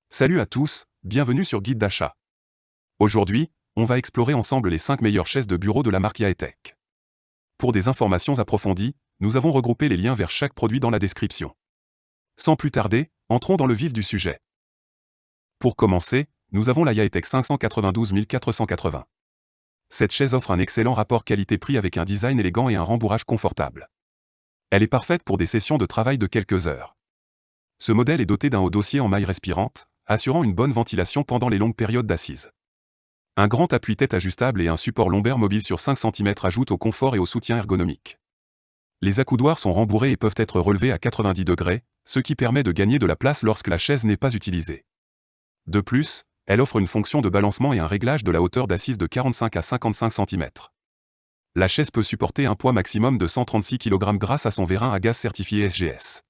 Salut à tous, bienvenue sur Guide d'achat. Aujourd'hui, on va explorer ensemble les 5 meilleures chaises de bureau de la marque Yaetek. Pour des informations approfondies, nous avons regroupé les liens vers chaque produit dans la description. Sans plus tarder, entrons dans le vif du sujet. Pour commencer, nous avons la Yaetek 592 480. Cette chaise offre un excellent rapport qualité-prix avec un design élégant et un rembourrage confortable. Elle est parfaite pour des sessions de travail de quelques heures. Ce modèle est doté d'un haut dossier en maille respirante, assurant une bonne ventilation pendant les longues périodes d'assises. Un grand appui-tête ajustable et un support lombaire mobile sur 5 cm ajoutent au confort et au soutien ergonomique. Les accoudoirs sont rembourrés et peuvent être relevés à 90 degrés, ce qui permet de gagner de la place lorsque la chaise n'est pas utilisée. De plus, elle offre une fonction de balancement et un réglage de la hauteur d'assise de 45 à 55 cm. La chaise peut supporter un poids maximum de 136 kg grâce à son vérin à gaz certifié SGS.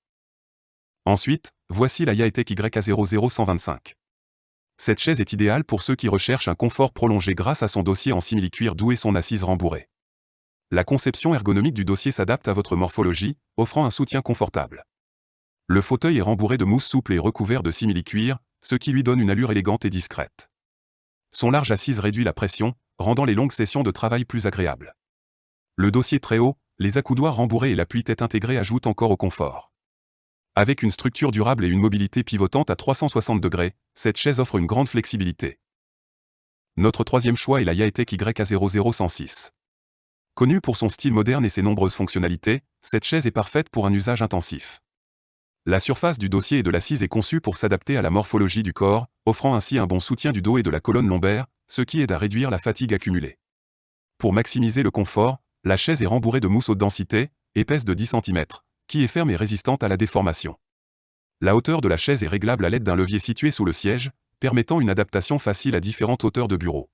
Ensuite, voici la Yaetek YA00125. Cette chaise est idéale pour ceux qui recherchent un confort prolongé grâce à son dossier en simili-cuir doux et son assise rembourrée. La conception ergonomique du dossier s'adapte à votre morphologie, offrant un soutien confortable. Le fauteuil est rembourré de mousse souple et recouvert de simili-cuir, ce qui lui donne une allure élégante et discrète. Son large assise réduit la pression, rendant les longues sessions de travail plus agréables. Le dossier très haut, les accoudoirs rembourrés et l'appui-tête intégré ajoutent encore au confort. Avec une structure durable et une mobilité pivotante à 360 degrés, cette chaise offre une grande flexibilité. Notre troisième choix est la Yaetek YA00106. Connue pour son style moderne et ses nombreuses fonctionnalités, cette chaise est parfaite pour un usage intensif. La surface du dossier et de l'assise est conçue pour s'adapter à la morphologie du corps, offrant ainsi un bon soutien du dos et de la colonne lombaire, ce qui aide à réduire la fatigue accumulée. Pour maximiser le confort, la chaise est rembourrée de mousse haute densité, épaisse de 10 cm, qui est ferme et résistante à la déformation. La hauteur de la chaise est réglable à l'aide d'un levier situé sous le siège, permettant une adaptation facile à différentes hauteurs de bureau.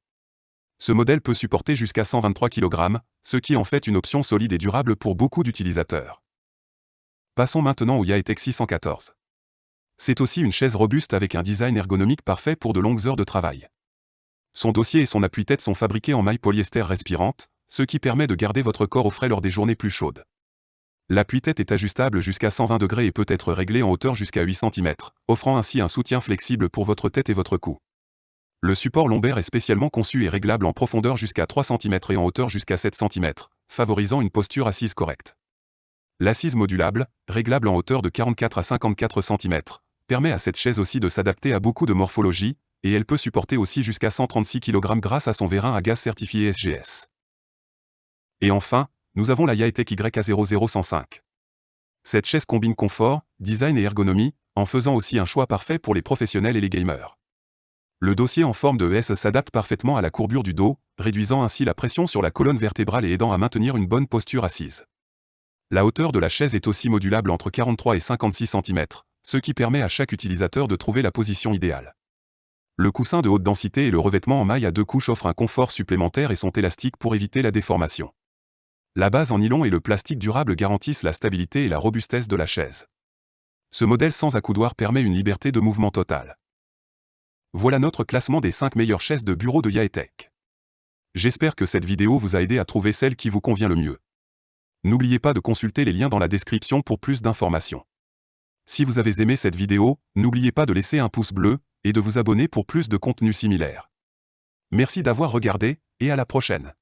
Ce modèle peut supporter jusqu'à 123 kg, ce qui en fait une option solide et durable pour beaucoup d'utilisateurs. Passons maintenant au Yaetek 614. C'est aussi une chaise robuste avec un design ergonomique parfait pour de longues heures de travail. Son dossier et son appui-tête sont fabriqués en maille polyester respirante, ce qui permet de garder votre corps au frais lors des journées plus chaudes. L'appui-tête est ajustable jusqu'à 120 degrés et peut être réglé en hauteur jusqu'à 8 cm, offrant ainsi un soutien flexible pour votre tête et votre cou. Le support lombaire est spécialement conçu et réglable en profondeur jusqu'à 3 cm et en hauteur jusqu'à 7 cm, favorisant une posture assise correcte. L'assise modulable, réglable en hauteur de 44 à 54 cm, permet à cette chaise aussi de s'adapter à beaucoup de morphologies, et elle peut supporter aussi jusqu'à 136 kg grâce à son vérin à gaz certifié SGS. Et enfin, nous avons la Yaetek YA00105. Cette chaise combine confort, design et ergonomie, en faisant aussi un choix parfait pour les professionnels et les gamers. Le dossier en forme de S s'adapte parfaitement à la courbure du dos, réduisant ainsi la pression sur la colonne vertébrale et aidant à maintenir une bonne posture assise. La hauteur de la chaise est aussi modulable entre 43 et 56 cm, ce qui permet à chaque utilisateur de trouver la position idéale. Le coussin de haute densité et le revêtement en maille à 2 couches offrent un confort supplémentaire et sont élastiques pour éviter la déformation. La base en nylon et le plastique durable garantissent la stabilité et la robustesse de la chaise. Ce modèle sans accoudoir permet une liberté de mouvement totale. Voilà notre classement des 5 meilleures chaises de bureau de Yaetek. J'espère que cette vidéo vous a aidé à trouver celle qui vous convient le mieux. N'oubliez pas de consulter les liens dans la description pour plus d'informations. Si vous avez aimé cette vidéo, n'oubliez pas de laisser un pouce bleu et de vous abonner pour plus de contenu similaire. Merci d'avoir regardé, et à la prochaine.